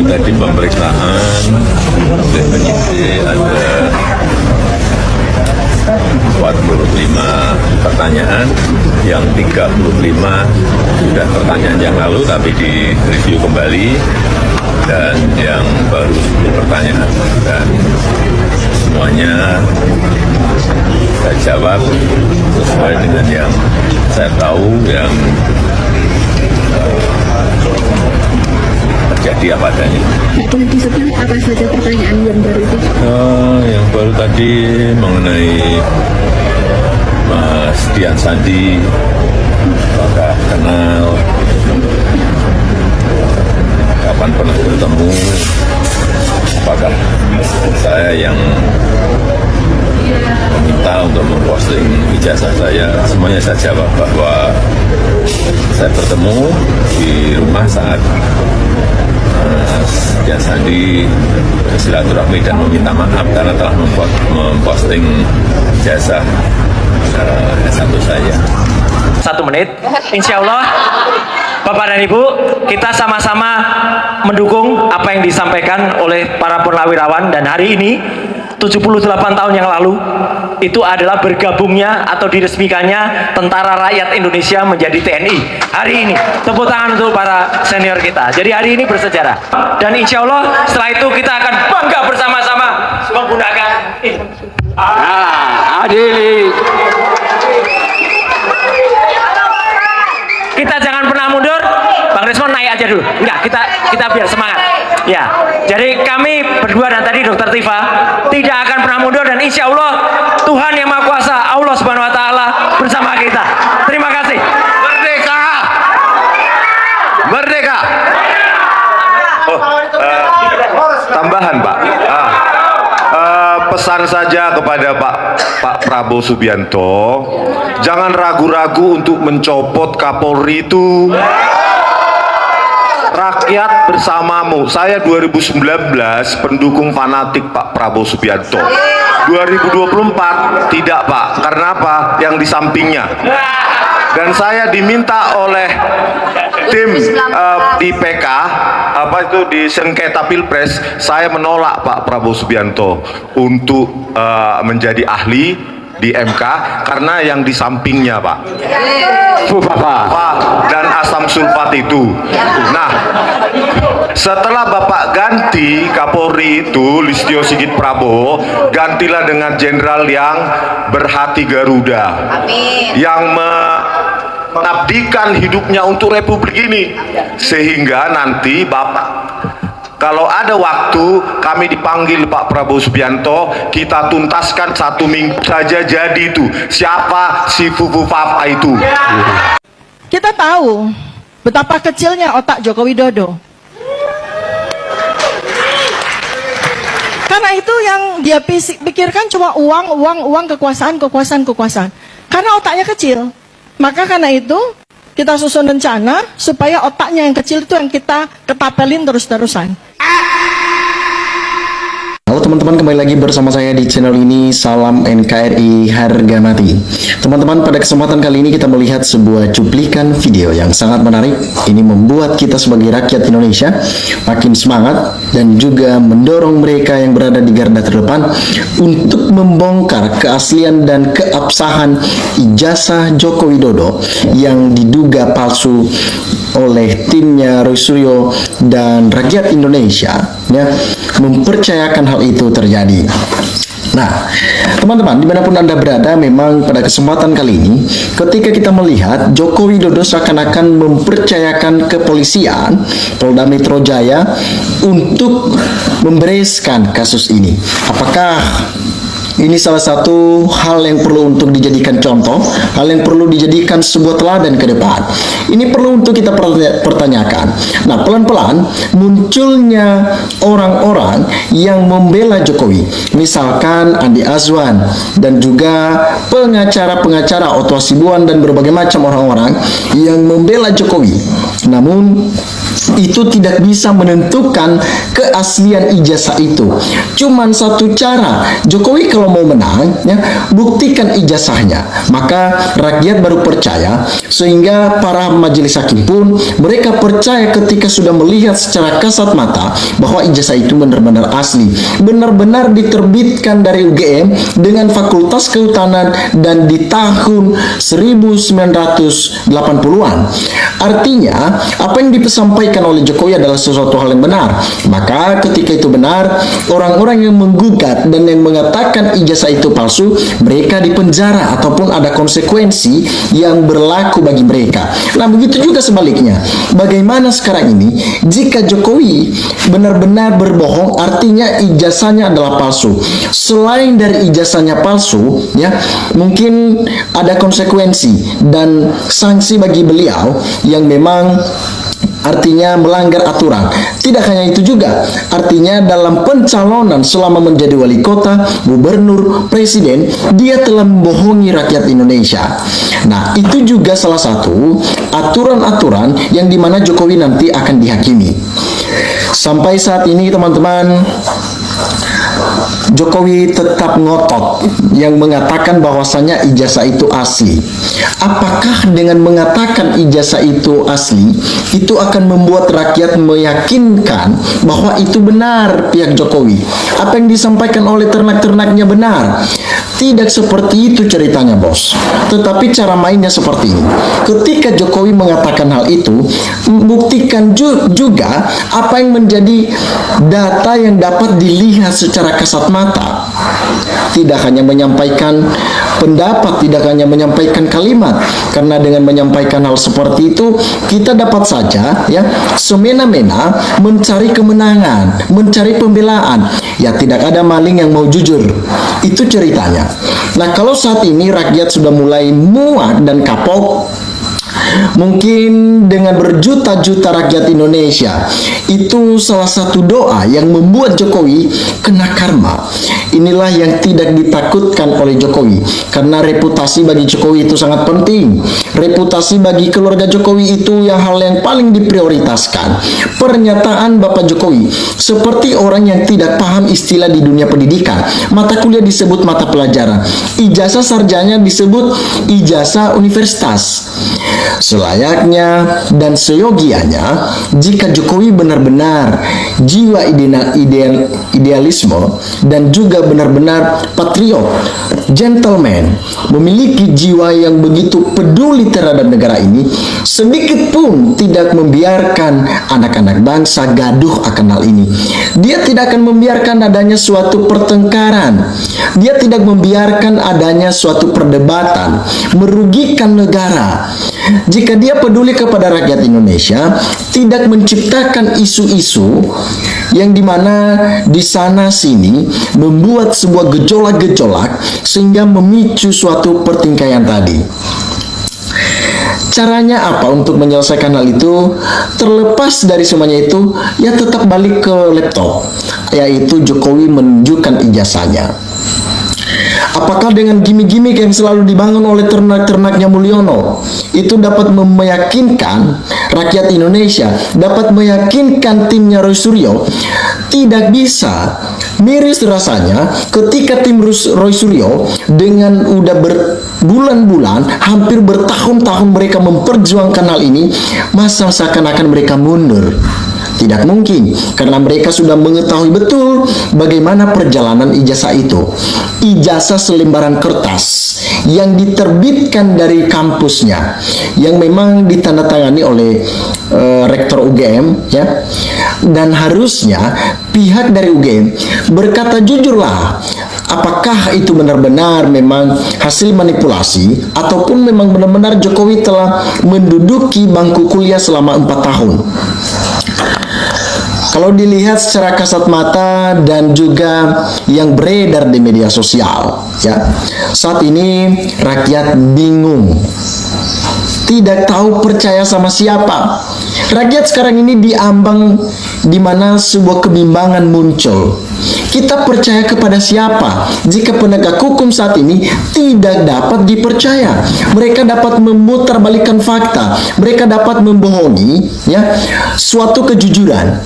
Ya tadi pemeriksaan oleh penyidik ada 45 pertanyaan, yang 35 sudah pertanyaan yang lalu tapi direview kembali, dan yang baru 10 pertanyaan, dan semuanya saya jawab sesuai dengan yang saya tahu, yang terjadi apa adanya. Boleh disebut apa saja pertanyaan yang baru itu? Yang baru tadi mengenai Mas Dian Sandi, apakah kenal, kapan pernah bertemu, apakah saya yang meminta untuk memposting ijazah saya. Semuanya saya jawab bahwa saya bertemu di rumah saat Mas Dian Sandi silaturahmi dan meminta maaf karena telah memposting ijazah S1 saya. 1 menit, insya Allah Bapak dan Ibu, kita sama-sama mendukung apa yang disampaikan oleh para purnawirawan. Dan hari ini 78 tahun yang lalu itu adalah bergabungnya atau diresmikannya Tentara Rakyat Indonesia menjadi TNI. Hari ini tepuk tangan untuk para senior kita. Jadi hari ini bersejarah, dan insya Allah setelah itu kita akan bangga bersama-sama menggunakan ini. Adili. Kita jangan pernah mundur. Bang Resmon naik aja dulu. Enggak, kita biar semangat. Ya. Jadi kami berdua dan tadi Dr. Tifa tidak akan pernah mundur, dan insya Allah Tuhan yang Maha Kuasa, Allah Subhanahu Wa Taala bersama kita. Terima kasih. Merdeka. Merdeka. Tambahan Pak. Pesan saja kepada Pak Prabowo Subianto, jangan ragu-ragu untuk mencopot Kapolri itu. Rakyat bersamamu. Saya 2019 pendukung fanatik Pak Prabowo Subianto. 2024 tidak Pak. Karena apa? Yang di sampingnya. Dan saya diminta oleh tim di PK di sengketa Pilpres, saya menolak Pak Prabowo Subianto untuk menjadi ahli di MK karena yang di sampingnya Pak, dan asam sulfat itu. Nah, setelah Bapak ganti Kapolri itu Listio Sigit Prabowo, gantilah dengan jenderal yang berhati Garuda. Amin. Yang mengabdikan hidupnya untuk Republik ini, sehingga nanti Bapak kalau ada waktu kami dipanggil Pak Prabowo Subianto, kita tuntaskan 1 minggu saja jadi itu. Siapa si Fufu Fafa itu? Kita tahu betapa kecilnya otak Joko Widodo. Karena itu yang dia pikirkan cuma uang, kekuasaan. Karena otaknya kecil. Maka karena itu kita susun rencana supaya otaknya yang kecil itu yang kita ketapelin terus-terusan. Halo teman-teman, kembali lagi bersama saya di channel ini. Salam NKRI harga mati. Teman-teman, pada kesempatan kali ini kita melihat sebuah cuplikan video yang sangat menarik. Ini membuat kita sebagai rakyat Indonesia makin semangat dan juga mendorong mereka yang berada di garda terdepan untuk membongkar keaslian dan keabsahan ijazah Joko Widodo yang diduga palsu oleh timnya Roy Suryo dan rakyat Indonesia, ya, mempercayakan hal itu terjadi. Nah, teman-teman, dimanapun Anda berada, memang pada kesempatan kali ini, ketika kita melihat Joko Widodo seakan-akan mempercayakan kepolisian Polda Metro Jaya untuk membereskan kasus ini. Apakah ini salah satu hal yang perlu untuk dijadikan contoh, hal yang perlu dijadikan sebuah teladan ke depan? Ini perlu untuk kita pertanyakan. Nah, pelan-pelan munculnya orang-orang yang membela Jokowi, misalkan Andi Azwan dan juga pengacara-pengacara Otto Hasibuan dan berbagai macam orang-orang yang membela Jokowi. Namun itu tidak bisa menentukan keaslian ijazah itu. Cuman satu cara, Jokowi kalau mau menang, ya, buktikan ijazahnya, maka rakyat baru percaya, sehingga para majelis hakim pun mereka percaya ketika sudah melihat secara kasat mata bahwa ijazah itu benar-benar asli, benar-benar diterbitkan dari UGM dengan Fakultas Kehutanan dan di tahun 1980-an. Artinya, apa yang disampaikan oleh Jokowi adalah sesuatu hal yang benar. Maka ketika itu benar, orang-orang yang menggugat dan yang mengatakan ijazah itu palsu, mereka dipenjara ataupun ada konsekuensi yang berlaku bagi mereka. Nah, begitu juga sebaliknya. Bagaimana sekarang ini jika Jokowi benar-benar berbohong, artinya ijazahnya adalah palsu. Selain dari ijazahnya palsu, ya, mungkin ada konsekuensi dan sanksi bagi beliau yang memang artinya melanggar aturan. Tidak hanya itu juga, artinya dalam pencalonan selama menjadi wali kota, gubernur, presiden, dia telah membohongi rakyat Indonesia. Nah, itu juga salah satu aturan-aturan yang dimana Jokowi nanti akan dihakimi. Sampai saat ini teman-teman, Jokowi tetap ngotot yang mengatakan bahwasanya ijazah itu asli. Apakah dengan mengatakan ijazah itu asli, itu akan membuat rakyat meyakinkan bahwa itu benar pihak Jokowi? Apa yang disampaikan oleh ternak-ternaknya benar? Tidak seperti itu ceritanya, bos. Tetapi cara mainnya seperti ini. Ketika Jokowi mengatakan hal itu, buktikan juga apa yang menjadi data yang dapat dilihat secara kasat mata. Tidak hanya menyampaikan pendapat, tidak hanya menyampaikan kalimat. Karena dengan menyampaikan hal seperti itu, kita dapat saja ya semena-mena mencari kemenangan, mencari pembelaan. Ya, tidak ada maling yang mau jujur. Itu ceritanya. Nah, kalau saat ini rakyat sudah mulai muak dan kapok, mungkin dengan berjuta-juta rakyat Indonesia, itu salah satu doa yang membuat Jokowi kena karma. Inilah yang tidak ditakutkan oleh Jokowi, karena reputasi bagi Jokowi itu sangat penting. Reputasi bagi keluarga Jokowi itu yang hal yang paling diprioritaskan. Pernyataan Bapak Jokowi seperti orang yang tidak paham istilah di dunia pendidikan. Mata kuliah disebut mata pelajaran, ijazah sarjana disebut ijazah universitas. Selayaknya dan seyogianya jika Jokowi benar-benar jiwa idealisme dan juga benar-benar patriot, gentleman, memiliki jiwa yang begitu peduli terhadap negara ini, sedikit pun tidak membiarkan anak-anak bangsa gaduh akan hal ini. Dia tidak akan membiarkan adanya suatu pertengkaran. Dia tidak membiarkan adanya suatu perdebatan merugikan negara. Jika dia peduli kepada rakyat Indonesia, tidak menciptakan isu-isu yang dimana di sana sini membuat sebuah gejolak-gejolak sehingga memicu suatu pertingkaian tadi. Caranya apa untuk menyelesaikan hal itu? Terlepas dari semuanya itu, ya tetap balik ke laptop, yaitu Jokowi menunjukkan ijazahnya. Apakah dengan gimmick-gimmick yang selalu dibangun oleh ternak-ternaknya Mulyono itu dapat meyakinkan rakyat Indonesia, dapat meyakinkan timnya Roy Suryo? Tidak bisa. Miris rasanya ketika tim Roy Suryo dengan udah berbulan-bulan, hampir bertahun-tahun mereka memperjuangkan hal ini, masa seakan-akan mereka mundur. Tidak mungkin, karena mereka sudah mengetahui betul bagaimana perjalanan ijazah itu. Ijazah selembaran kertas yang diterbitkan dari kampusnya, yang memang ditandatangani oleh rektor UGM, ya. Dan harusnya pihak dari UGM berkata jujurlah, apakah itu benar-benar memang hasil manipulasi ataupun memang benar-benar Jokowi telah menduduki bangku kuliah selama 4 tahun. Kalau dilihat secara kasat mata dan juga yang beredar di media sosial, ya, saat ini rakyat bingung, tidak tahu percaya sama siapa. Rakyat sekarang ini diambang di mana sebuah kebimbangan muncul. Kita percaya kepada siapa? Jika penegak hukum saat ini tidak dapat dipercaya, mereka dapat memutarbalikkan fakta, mereka dapat membohongi ya suatu kejujuran.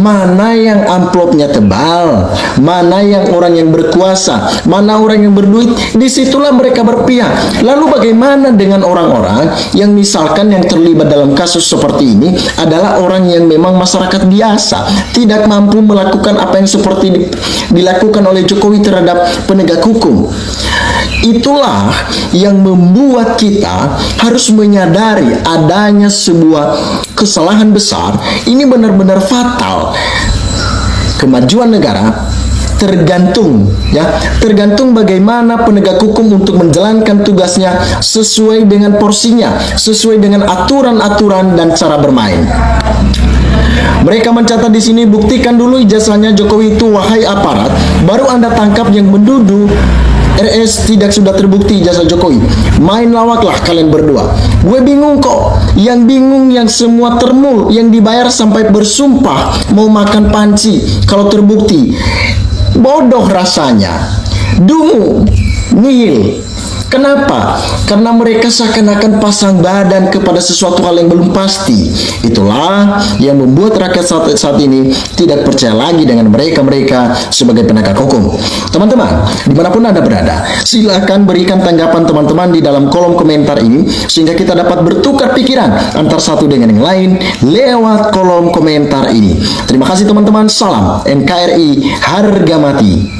Mana yang amplopnya tebal, mana yang orang yang berkuasa, mana orang yang berduit, disitulah mereka berpihak. Lalu bagaimana dengan orang-orang yang misalkan yang terlibat dalam kasus seperti ini adalah orang yang memang masyarakat biasa, tidak mampu melakukan apa yang seperti dilakukan oleh Jokowi terhadap penegak hukum. Itulah yang membuat kita harus menyadari adanya sebuah kesalahan besar. Ini benar-benar fatal. Kemajuan negara tergantung bagaimana penegak hukum untuk menjalankan tugasnya sesuai dengan porsinya, sesuai dengan aturan-aturan dan cara bermain. Mereka mencatat di sini, buktikan dulu ijazahnya Jokowi itu, wahai aparat, baru Anda tangkap yang menduduh RS tidak sudah terbukti ijazah Jokowi. Main lawaklah kalian berdua. Gue bingung kok. Yang bingung yang semua termul, yang dibayar sampai bersumpah mau makan panci kalau terbukti. Bodoh rasanya. Dungu, nihil. Kenapa? Karena mereka seakan-akan pasang badan kepada sesuatu hal yang belum pasti. Itulah yang membuat rakyat saat ini tidak percaya lagi dengan mereka sebagai penegak hukum. Teman-teman, dimanapun Anda berada, silakan berikan tanggapan teman-teman di dalam kolom komentar ini, sehingga kita dapat bertukar pikiran antar satu dengan yang lain lewat kolom komentar ini. Terima kasih teman-teman, salam NKRI harga mati.